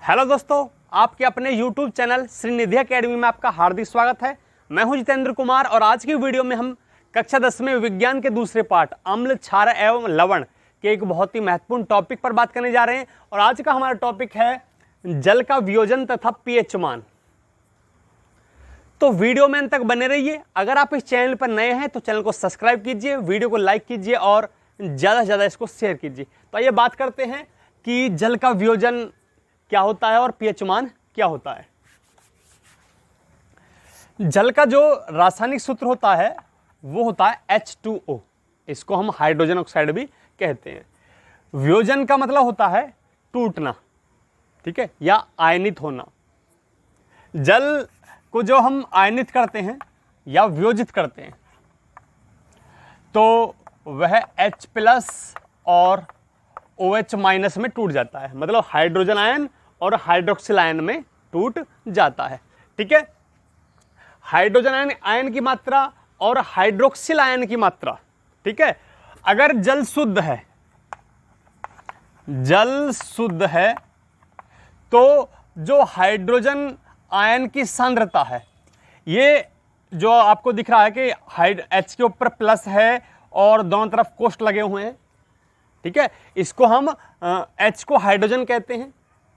Hello दोस्तों, आपके अपने YouTube चैनल श्रीनिधि एकेडमी में आपका हार्दिक स्वागत है। मैं हूं जितेंद्र कुमार और आज की वीडियो में हम कक्षा 10 में विज्ञान के दूसरे पाठ अम्ल, क्षार एवं लवण के एक बहुत ही महत्वपूर्ण टॉपिक पर बात करने जा रहे हैं। और आज का हमारा टॉपिक है जल का वियोजन तथा पीएच मान। तो वीडियो में अंत तक बने रहिए। अगर आप इस चैनल पर नए हैं तो चैनल को सब्सक्राइब कीजिए, वीडियो को लाइक कीजिए और ज़्यादा से ज़्यादा इसको शेयर कीजिए। तो आइए बात करते हैं कि जल का वियोजन क्या होता है और पीएच मान क्या होता है। जल का जो रासायनिक सूत्र होता है वो होता है H2O। इसको हम हाइड्रोजन ऑक्साइड भी कहते हैं। वियोजन का मतलब होता है टूटना, ठीक है, या आयनित होना। जल को जो हम आयनित करते हैं या वियोजित करते हैं तो वह H+ और OH- में टूट जाता है। मतलब हाइड्रोजन आयन और हाइड्रोक्सिल आयन में टूट जाता है, ठीक है। हाइड्रोजन आयन की मात्रा और हाइड्रोक्सिल आयन की मात्रा, ठीक है। अगर जल शुद्ध है तो जो हाइड्रोजन आयन की सांद्रता है, ये जो आपको दिख रहा है कि H के ऊपर प्लस है और दोनों तरफ कोष्ठ लगे हुए हैं, ठीक है। इसको हम H को हाइड्रोजन कहते हैं,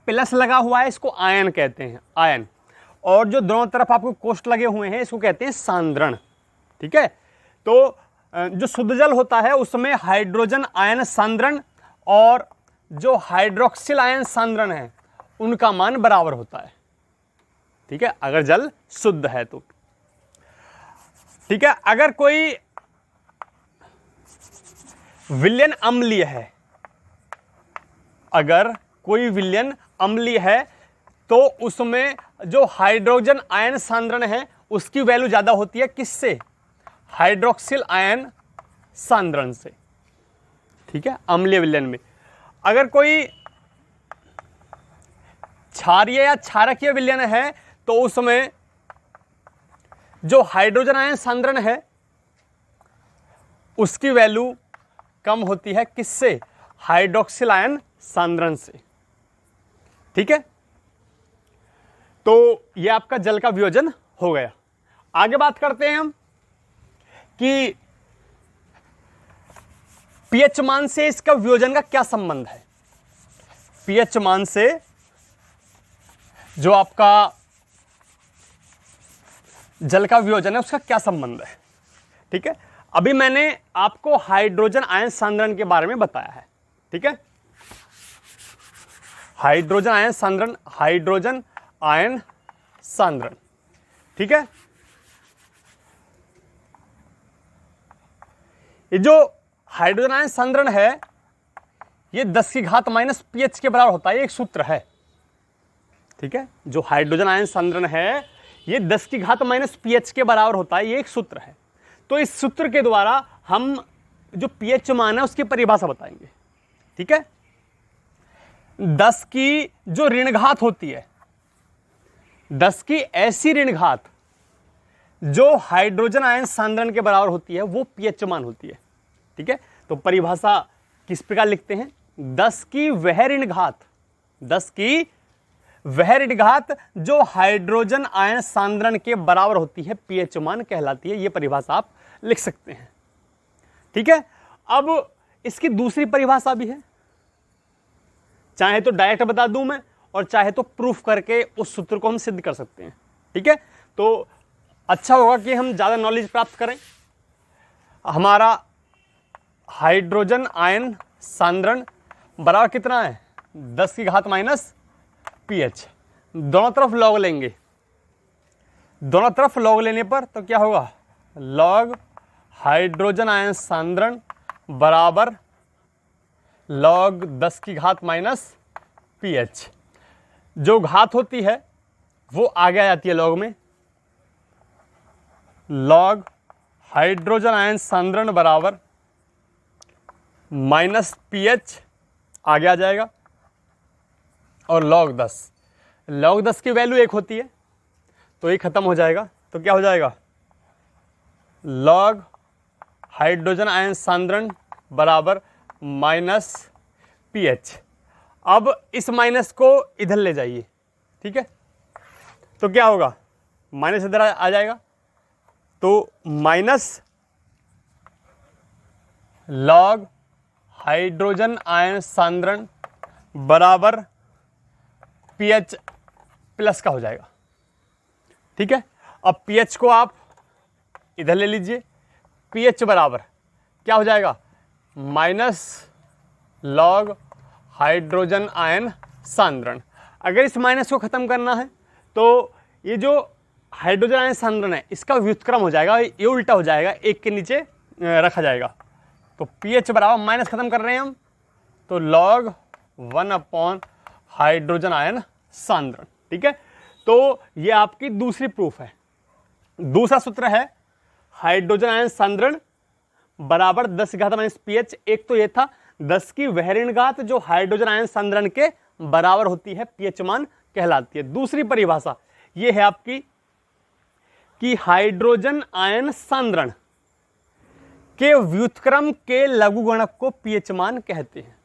प्लस लगा हुआ है इसको आयन कहते हैं, आयन। और जो दोनों तरफ आपको कोष्ठ लगे हुए हैं इसको कहते हैं सांद्रण, ठीक है। तो जो शुद्ध जल होता है उसमें हाइड्रोजन आयन सांद्रण और जो हाइड्रोक्सिल आयन सांद्रण है उनका मान बराबर होता है, ठीक है, अगर जल शुद्ध है तो, ठीक है। अगर कोई विलयन अम्लीय है, अगर कोई विलयन अम्लीय है तो उसमें जो हाइड्रोजन आयन सांद्रण है उसकी वैल्यू ज्यादा होती है, किससे? हाइड्रोक्सिल आयन सांद्रण से, ठीक है, अम्लीय विलयन में। अगर कोई क्षारीय या क्षारकीय विलयन है तो उसमें जो हाइड्रोजन आयन सांद्रण है उसकी वैल्यू कम होती है, किससे? हाइड्रोक्सिल आयन सांद्रण से, ठीक है। तो यह आपका जल का वियोजन हो गया। आगे बात करते हैं हम कि पीएच मान से इसका वियोजन का क्या संबंध है। पीएच मान से जो आपका जल का वियोजन है उसका क्या संबंध है, ठीक है। अभी मैंने आपको हाइड्रोजन आयन सांद्रण के बारे में बताया है, ठीक है। हाइड्रोजन आयन सांद्रण, ठीक है। ये जो हाइड्रोजन आयन सांद्रण है ये 10⁻⁻ pH के बराबर होता है। ये एक सूत्र है, ठीक है। जो हाइड्रोजन आयन सांद्रण है ये 10⁻⁻ pH के बराबर होता है, ये एक सूत्र है। तो इस सूत्र के द्वारा हम जो pH मान है उसकी परिभाषा बताएंगे, ठीक है। 10 की जो ऋण घात होती है, 10 की ऐसी ऋण घात जो हाइड्रोजन आयन सांद्रण के बराबर होती है वो pH मान होती है, ठीक है। तो परिभाषा किस प्रकार लिखते हैं? 10 की वह ऋण घात, 10 की वह ऋण घात जो हाइड्रोजन आयन सांद्रण के बराबर होती है pH मान कहलाती है। यह परिभाषा आप लिख सकते हैं, ठीक है। अब इसकी दूसरी परिभाषा भी है, चाहे तो डायरेक्ट बता दूं मैं और चाहे तो प्रूफ करके उस सूत्र को हम सिद्ध कर सकते हैं, ठीक है। तो अच्छा होगा कि हम ज्यादा नॉलेज प्राप्त करें। हमारा हाइड्रोजन आयन सांद्रण बराबर कितना है? 10⁻⁻ pH। दोनों तरफ लॉग लेंगे, दोनों तरफ लॉग लेने पर तो क्या होगा? लॉग हाइड्रोजन आयन सांद्रण बराबर लॉग 10⁻⁻ pH। जो घात होती है वो आगे आ जाती है लॉग में। लॉग हाइड्रोजन आयन सांद्रण बराबर -pH आगे आ जाएगा और लॉग 10 की वैल्यू 1 होती है तो ये खत्म हो जाएगा। तो क्या हो जाएगा? लॉग हाइड्रोजन आयन सांद्रण बराबर -pH। अब इस माइनस को इधर ले जाइए, ठीक है, तो क्या होगा, माइनस इधर आ जाएगा, तो माइनस लॉग हाइड्रोजन आयन सांद्रण बराबर पीएच प्लस का हो जाएगा, ठीक है। अब पीएच को आप इधर ले लीजिए, पीएच बराबर क्या हो जाएगा, माइनस लॉग हाइड्रोजन आयन सांद्रण। अगर इस माइनस को खत्म करना है तो ये जो हाइड्रोजन आयन सांद्रण है इसका व्युत्क्रम हो जाएगा, ये उल्टा हो जाएगा, एक के नीचे रखा जाएगा। तो पीएच बराबर माइनस खत्म कर रहे हैं हम, तो लॉग 1 हाइड्रोजन आयन सांद्रण, ठीक है। तो ये आपकी दूसरी प्रूफ है। दूसरा सूत्र है हाइड्रोजन आयन सांद्रण बराबर 10 पीएच। एक तो ये था 10 की वह ऋण घात जो हाइड्रोजन आयन सांद्रण के बराबर होती है, पीएच मान कहलाती है। दूसरी परिभाषा ये है आपकी कि हाइड्रोजन आयन सांद्रण के व्युत्क्रम के लघुगणक को पीएच मान कहते हैं।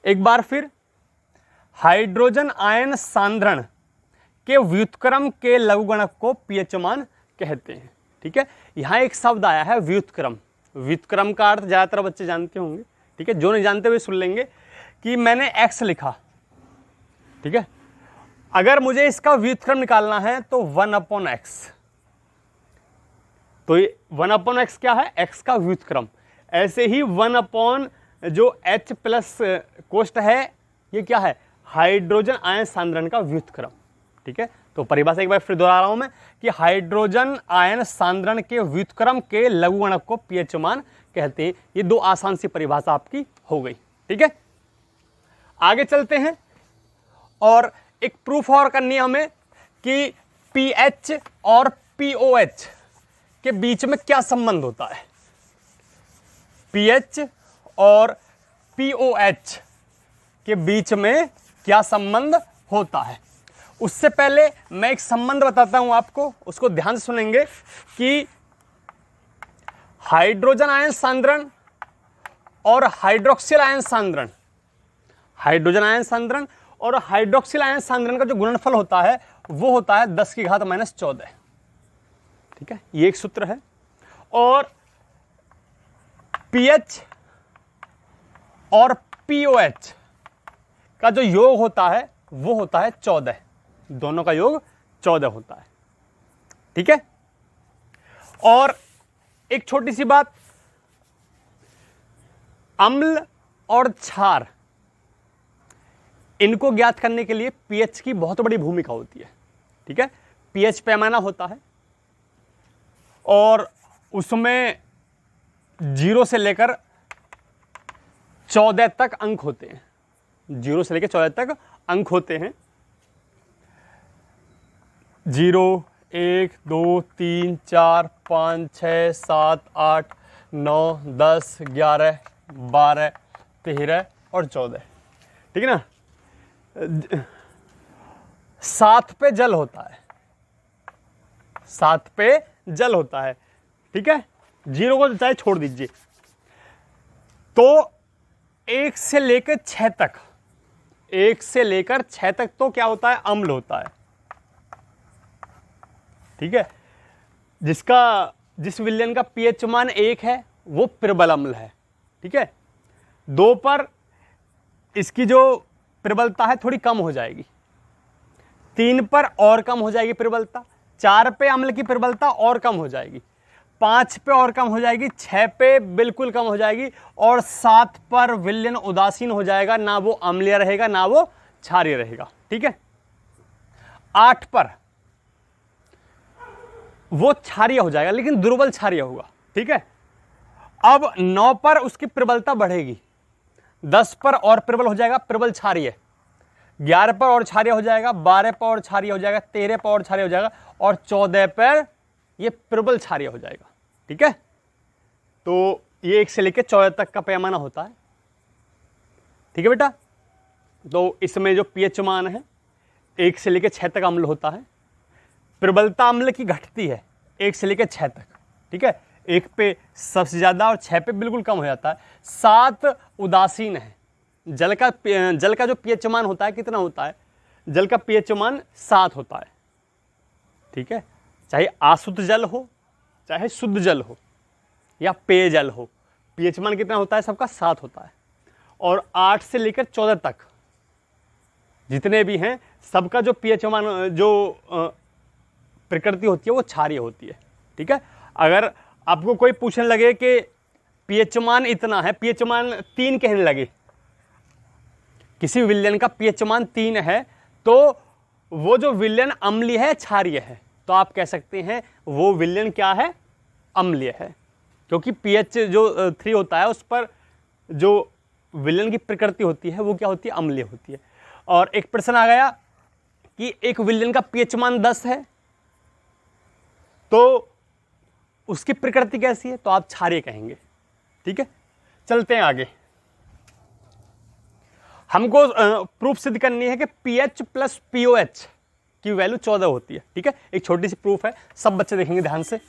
एक बार फिर, हाइड्रोजन आयन सांद्रण के व्युत्क्रम के लघुगणक को पीएच मान कहते हैं, ठीक है। यहां एक शब्द आया है व्युत्क्रम। व्युत्क्रम का अर्थ ज्यादातर बच्चे जानते होंगे, ठीक है, जो नहीं जानते हुए सुन लेंगे कि मैंने x लिखा, ठीक है, अगर मुझे इसका व्युत्क्रम निकालना है तो 1/x, तो ये 1/x क्या है, x का व्युत्क्रम। ऐसे ही 1 जो h प्लस कोष्ट है ये क्या है, हाइड्रोजन आयन सांद्रण का व्युत्क्रम, ठीक है। तो परिभाषा एक बार फिर दोहरा रहा हूं मैं कि हाइड्रोजन आयन सांद्रण के व्युत्क्रम के लघुगणक को पीएच मान कहते हैं। ये दो आसान सी परिभाषा आपकी हो गई, ठीक है। आगे चलते हैं और एक प्रूफ और करनी है हमें कि पीएच और पीओएच के बीच में क्या संबंध होता है। पीएच और पीओएच के बीच में क्या संबंध होता है। उससे पहले मैं एक संबंध बताता हूं आपको, उसको ध्यान से सुनेंगे कि हाइड्रोजन आयन सांद्रण और हाइड्रोक्सिल आयन सांद्रण, हाइड्रोजन आयन सांद्रण और हाइड्रोक्सिल आयन सांद्रण का जो गुणनफल होता है वो होता है 10⁻14, ठीक है, ये एक सूत्र है। और पीएच और पीओएच का जो योग होता है वो होता है 14, दोनों का योग 14 होता है, ठीक है। और एक छोटी सी बात, अम्ल और क्षार इनको ज्ञात करने के लिए पीएच की बहुत बड़ी भूमिका होती है, ठीक है। पीएच पैमाना होता है और उसमें 0 से लेकर 14 तक अंक होते हैं, 0 से लेकर 14 तक अंक होते हैं। 0, 1, 2, 3, 4, 5, 6, 7, 8, 9, 10, 11, 12, 13 और 14, ठीक है ना। 7 पे जल होता है, 7 पे जल होता है, ठीक है। 0 को चाहे छोड़ दीजिए। तो 1 से लेकर 6 तक, 1 से लेकर 6 तक तो क्या होता है, अम्ल होता है, ठीक है। जिस विलयन का पीएच मान 1 है वो प्रबल अम्ल है, ठीक है। 2 पर इसकी जो प्रबलता है थोड़ी कम हो जाएगी, 3 पर और कम हो जाएगी प्रबलता, 4 पे अम्ल की प्रबलता और कम हो जाएगी, 5 पे और कम हो जाएगी, 6 पे बिल्कुल कम हो जाएगी और 7 पर विलयन उदासीन हो जाएगा, ना वो अम्लीय रहेगा ना वो क्षारीय रहेगा, ठीक है। 8 पर वो क्षारीय हो जाएगा लेकिन दुर्बल क्षारीय होगा, ठीक है। अब 9 पर उसकी प्रबलता बढ़ेगी, 10 पर और प्रबल हो जाएगा, प्रबल क्षारीय, 11 पर और क्षारीय हो जाएगा, 12 पर और क्षारीय हो जाएगा, 13 पर और क्षारीय हो जाएगा और 14 पर ये प्रबल क्षारीय हो जाएगा, ठीक है। तो ये 1 से लेकर 14 तक का पैमाना होता है, ठीक है बेटा। तो इसमें जो पीएच मान है 1 से लेकर 6 तक अम्ल होता है, प्रबलता अम्ल की घटती है 1 से लेकर 6 तक, ठीक है। 1 पे सबसे ज्यादा और 6 पे बिल्कुल कम हो जाता है। 7 उदासीन है, जल का जो पीएच मान होता है कितना होता है? जल का पीएच मान 7 होता है, ठीक है। चाहे अशुद्ध जल हो, चाहे शुद्ध जल हो या पेयजल हो, पीएच मान कितना होता है? सबका 7 होता है। और 8 से लेकर 14 तक जितने भी हैं सबका जो पीएच मान, जो प्रकृति होती है वो क्षारीय होती है, ठीक है। अगर आपको कोई पूछने लगे कि पीएच मान इतना है, पीएच मान 3 कहने लगे, किसी विलयन का पीएच मान 3 है, तो वो जो विलयन अम्लीय है क्षारीय है, तो आप कह सकते हैं वो विलयन क्या है? अम्लीय है, क्योंकि पीएच जो 3 होता है उस पर जो विलयन की प्रकृति होती है वो क्या होती है? अम्लीय होती है। और एक प्रश्न आ गया कि एक विलयन का पीएच मान 10 है तो उसकी प्रकृति कैसी है? तो आप क्षारीय कहेंगे, ठीक है। चलते हैं आगे। हमको प्रूफ सिद्ध करनी है कि पीएच प्लस पीओएच की वैल्यू 14 होती है, ठीक है। एक छोटी सी प्रूफ है, सब बच्चे देखेंगे ध्यान से।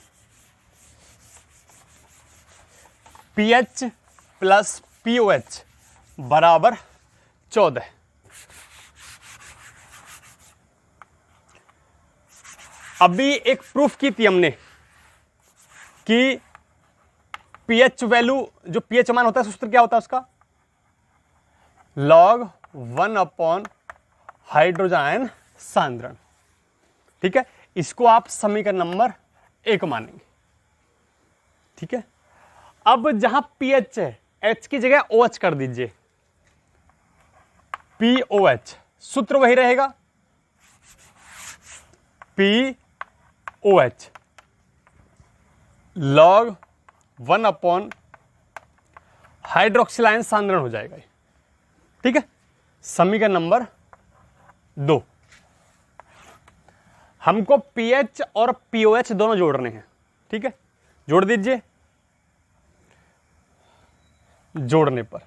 पीएच प्लस पीओएच बराबर 14। अभी एक प्रूफ की थी हमने कि पीएच वैल्यू, जो पीएच मान होता है सूत्र क्या होता है उसका? log 1 अपॉन हाइड्रोजन आयन सांद्रण, ठीक है। इसको आप समीकरण नंबर 1 मानेंगे, ठीक है। अब जहां पीएच है, एच की जगह OH कर दीजिए, POH, सूत्र वही रहेगा, POH log 1 upon hydroxyl ion सांद्रण हो जाएगा, ठीक है। समीकरण नंबर 2। हमको पीएच और पीओएच दोनों जोड़ने हैं, ठीक है। जोड़ दीजिए। जोड़ने पर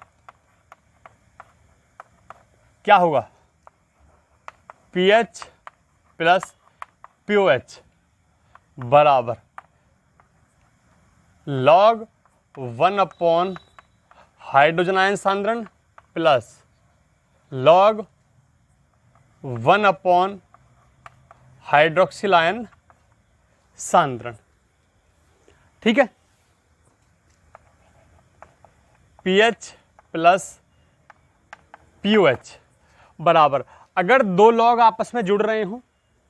क्या होगा? पीएच प्लस पीओएच बराबर log 1 अपॉन हाइड्रोजन आयन सांद्रण प्लस log 1 अपॉन हाइड्रोक्सिल आयन सांद्रण, ठीक है। पीएच प्लस पीओएच बराबर, अगर दो लॉग आपस में जुड़ रहे हो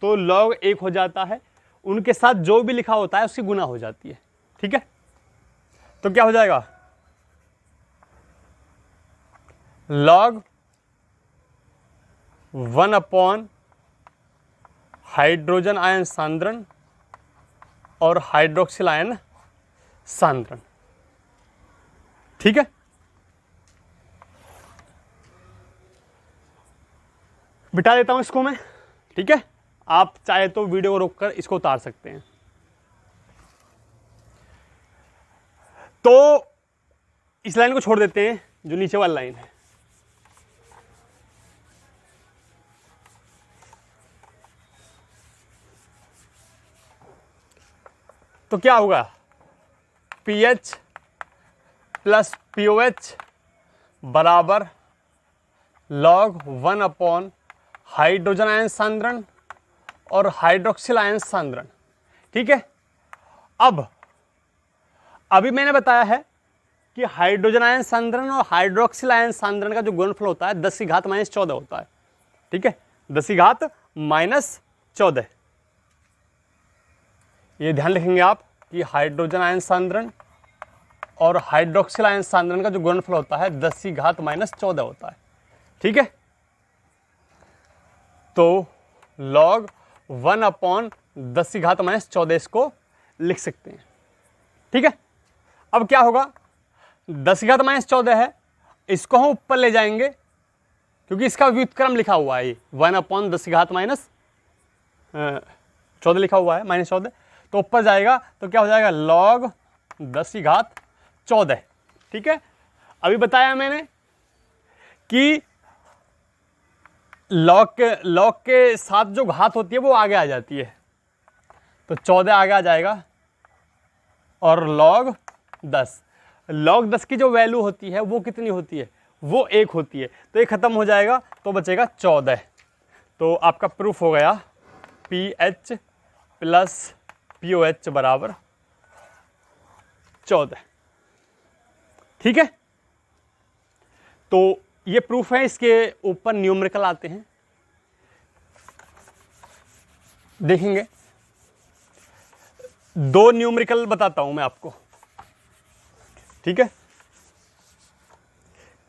तो log 1 हो जाता है, उनके साथ जो भी लिखा होता है उसकी गुना हो जाती है, ठीक है। तो क्या हो जाएगा? log 1 अपॉन हाइड्रोजन आयन सांद्रण और हाइड्रोक्सिल आयन सांद्रण, ठीक है। बिठा देता हूं इसको मैं, ठीक है। आप चाहे तो वीडियो को रोककर इसको उतार सकते हैं। तो इस लाइन को छोड़ देते हैं, जो नीचे वाली लाइन है। तो क्या होगा? पीएच प्लस पीओएच बराबर log 1 अपॉन हाइड्रोजन आयन सांद्रण और हाइड्रोक्सिल आयन सांद्रण, ठीक है। अब अभी मैंने बताया है कि हाइड्रोजन आयन सांद्रण और हाइड्रोक्सिल आयन सांद्रण का जो गुणनफल होता है 10 की घात -14 होता है, ठीक है। 10 की घात -14। ये ध्यान रखेंगे आप कि हाइड्रोजन आयन सांद्रण और हाइड्रोक्सिल आयन सांद्रण का जो गुणनफल होता है 10 की घात -14 होता है, ठीक है। तो log 1 अपॉन 10 की घात -14 इसको लिख सकते हैं, ठीक है। अब क्या होगा? 10 की घात -14 है, इसको हम ऊपर ले जाएंगे क्योंकि इसका व्युत्क्रम लिखा हुआ है, 1 अपॉन 10 की घात -14 लिखा हुआ है, -14, तो ऊपर जाएगा तो क्या हो जाएगा? log 10 की घात 14, ठीक है। अभी बताया मैंने कि log के साथ जो घात होती है वो आगे आ जाती है, तो 14 आगे आ जाएगा और log 10 की जो वैल्यू होती है वो कितनी होती है? वो 1 होती है, तो ये खत्म हो जाएगा तो बचेगा 14। तो आपका प्रूफ हो गया पीएच प्लस पीओएच बराबर 14। ठीक है, तो ये प्रूफ है। इसके ऊपर न्यूमेरिकल आते हैं, देखेंगे। 2 न्यूमेरिकल बताता हूं मैं आपको, ठीक है।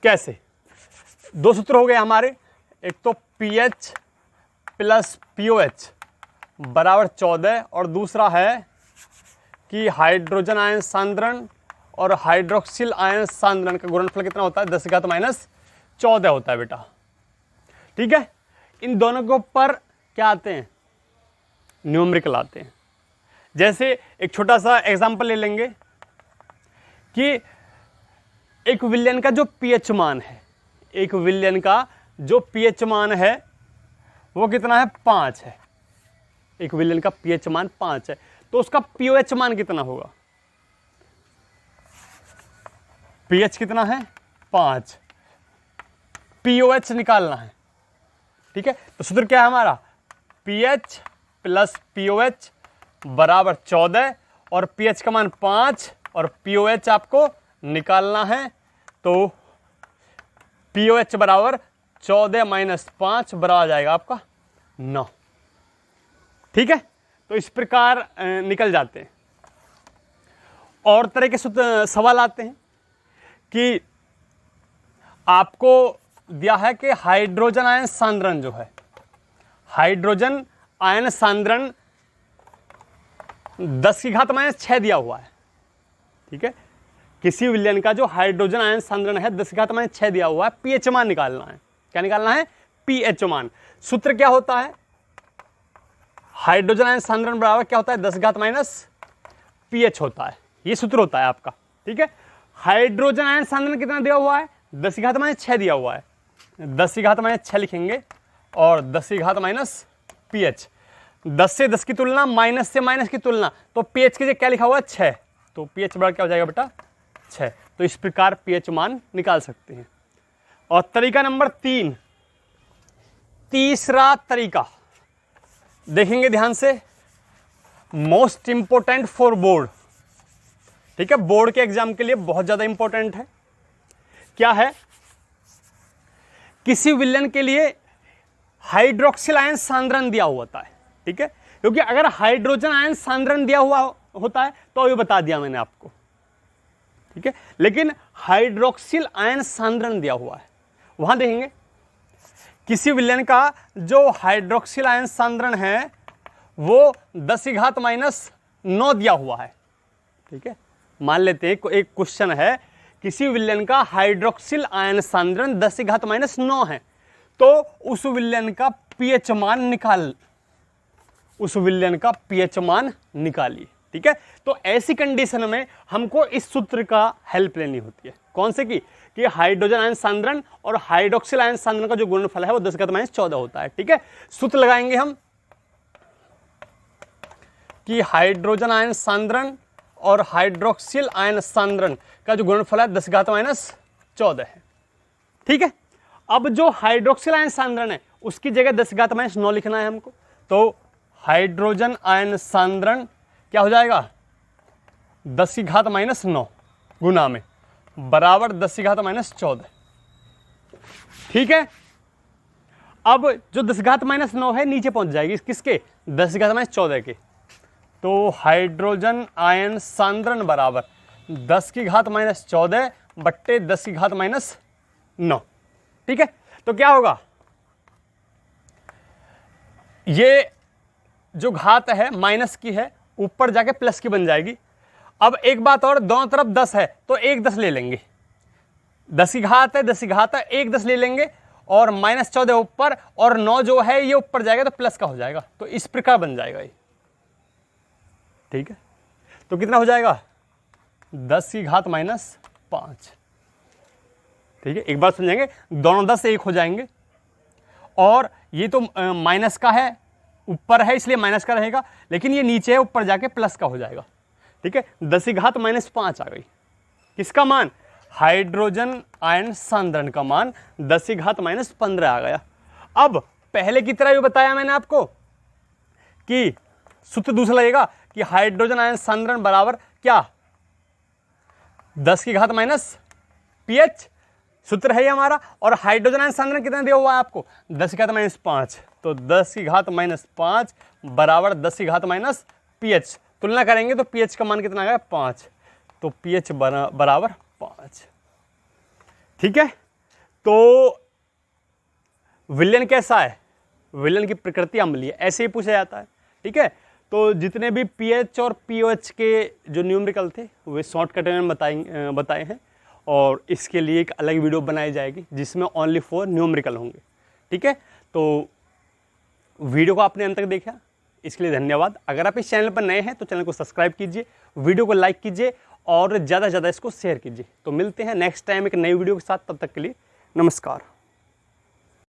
कैसे? 2 सूत्र हो गए हमारे, एक तो पीएच प्लस पीओएच बराबर 14 और दूसरा है कि हाइड्रोजन आयन सांद्रण और हाइड्रोक्सिल आयन सांद्रण का गुणनफल कितना होता है? 10⁻14 होता है बेटा। ठीक है, इन दोनों के ऊपर क्या आते हैं? न्यूमेरिकल आते हैं। जैसे एक छोटा सा एग्जांपल ले लेंगे कि एक विलयन का जो पीएच मान है, एक विलयन का जो पीएच मान है वो कितना है? 5 है। एक विलयन का पीएच मान 5 है, तो उसका पीओएच मान कितना होगा? पीएच कितना है? 5। पीओएच निकालना है। ठीक है, तो सूत्र क्या है हमारा? पीएच प्लस पीओएच बराबर 14 और पीएच का मान 5 और पीओएच आपको निकालना है, तो पीओएच बराबर 14 माइनस 5 बराबर आ जाएगा आपका 9। ठीक है, तो इस प्रकार निकल जाते हैं। और तरह के सवाल आते हैं कि आपको दिया है कि हाइड्रोजन आयन सांद्रण जो है, हाइड्रोजन आयन सांद्रण 10⁻6 दिया हुआ है। ठीक है, किसी विलयन का जो हाइड्रोजन आयन सांद्रण है 10⁻6 दिया हुआ है, पीएच मान निकालना है। क्या निकालना है? पीएच मान। सूत्र क्या होता है? हाइड्रोजन आयन सांद्रण बराबर क्या होता है? 10 पीएच होता है। ये सूत्र होता है आपका। ठीक है, हाइड्रोजन आयन सांद्रण कितना दिया हुआ है? 10⁻6 दिया हुआ है। 10⁻6 लिखेंगे और 10 पीएच। 10 से 10 की तुलना, माइनस से माइनस की तुलना, तो पीएच के लिए क्या लिखा हुआ है? 6। तो पीएच बराबर क्या हो जाएगा बेटा? 6। तो इस प्रकार पीएच मान निकाल सकते हैं। और तरीका नंबर 3, तीसरा तरीका देखेंगे ध्यान से, मोस्ट इंपोर्टेंट फॉर बोर्ड। ठीक है, बोर्ड के एग्जाम के लिए बहुत ज्यादा इंपॉर्टेंट है। क्या है? किसी विलयन के लिए हाइड्रोक्सिल आयन सांद्रण दिया होता है। ठीक है, क्योंकि अगर हाइड्रोजन आयन सांद्रण दिया हुआ होता है तो अभी बता दिया मैंने आपको। ठीक है, लेकिन हाइड्रोक्सिल आयन सांद्रण दिया हुआ है, वहां देखेंगे किसी विलयन का जो हाइड्रोक्सिल आयन सांद्रण है वो 10⁻9 दिया हुआ है। ठीक है, मान लेते हैं एक क्वेश्चन है, किसी विलयन का हाइड्रोक्सिल आयन सांद्रण 10⁻9 है, तो उस विलयन का पीएच मान निकालिए। ठीक है, तो ऐसी कंडीशन में हमको इस सूत्र का हेल्प लेनी होती है। कौन से की? कि हाइड्रोजन आयन सांद्रण और हाइड्रोक्सिल आयन सांद्रण का जो गुणनफल है वो 10⁻14 होता है। ठीक है, सूत्र लगाएंगे हम कि हाइड्रोजन आयन सांद्रण और हाइड्रोक्सिल आयन सांद्रण का जो गुणनफल है 10⁻14 है। ठीक है, अब जो हाइड्रोक्सिल आयन सांद्रण है उसकी जगह 10⁻9 लिखना है हमको, तो हाइड्रोजन आयन सांद्रण क्या हो जाएगा? 10⁻9 गुना में बराबर 10⁻14। ठीक है, अब जो 10⁻9 है नीचे पहुंच जाएगी किसके? 10⁻14 के। तो हाइड्रोजन आयन सांद्रण बराबर 10⁻14 बट्टे 10⁻9। ठीक है, तो क्या होगा? ये जो घात है माइनस की है, ऊपर जाके प्लस की बन जाएगी। अब एक बात और, दोनों तरफ 10 है तो एक 10 ले लेंगे। 10 की घात है, 10 की घात है, एक 10 ले लेंगे और -14 ऊपर और 9 जो है ये ऊपर जाएगा तो प्लस का हो जाएगा, तो इस प्रकार बन जाएगा ये। ठीक है, तो कितना हो जाएगा? 10 की घात -5। ठीक है, एक बार समझेंगे, दोनों 10 एक हो जाएंगे और ये तो माइनस का है, ऊपर है इसलिए माइनस का रहेगा, लेकिन ये नीचे है ऊपर जाके प्लस का हो जाएगा। ठीक है, 10 की घात -5 आ गई। किसका मान? हाइड्रोजन आयन सांद्रण का मान 10 की घात माइनस 15 आ गया। अब पहले की तरह भी बताया मैंने आपको कि सूत्र दूसरा लगेगा कि हाइड्रोजन आयन सांद्रण बराबर क्या, 10 की घात माइनस पीएच सूत्र है ये हमारा। और हाइड्रोजन आयन सांद्रण कितना दिया हुआ है आपको, 10 की घात माइनस 5, तो 10 की घात माइनस 5 बराबर 10 की घात माइनस पीएच। तुलना करेंगे तो पीएच का मान कितना आ गया 5, तो पीएच बराबर 5। ठीक है, तो विलयन कैसा है, विलयन की प्रकृति अम्लीय, ऐसे ही पूछा जाता है। ठीक है, तो जितने भी पीएच और पीओएच के जो न्यूमेरिकल थे वे शॉर्टकट में बताए हैं, और इसके लिए एक अलग वीडियो बनाई जाएगी जिसमें ओनली 4 न्यूमेरिकल होंगे। ठीक है, तो वीडियो को आपने अंत तक देखा, इसके लिए धन्यवाद। अगर आप इस चैनल पर नए हैं तो चैनल को सब्सक्राइब कीजिए, वीडियो को लाइक कीजिए और ज़्यादा से ज़्यादा इसको शेयर कीजिए। तो मिलते हैं नेक्स्ट टाइम एक नई वीडियो के साथ, तब तक के लिए नमस्कार।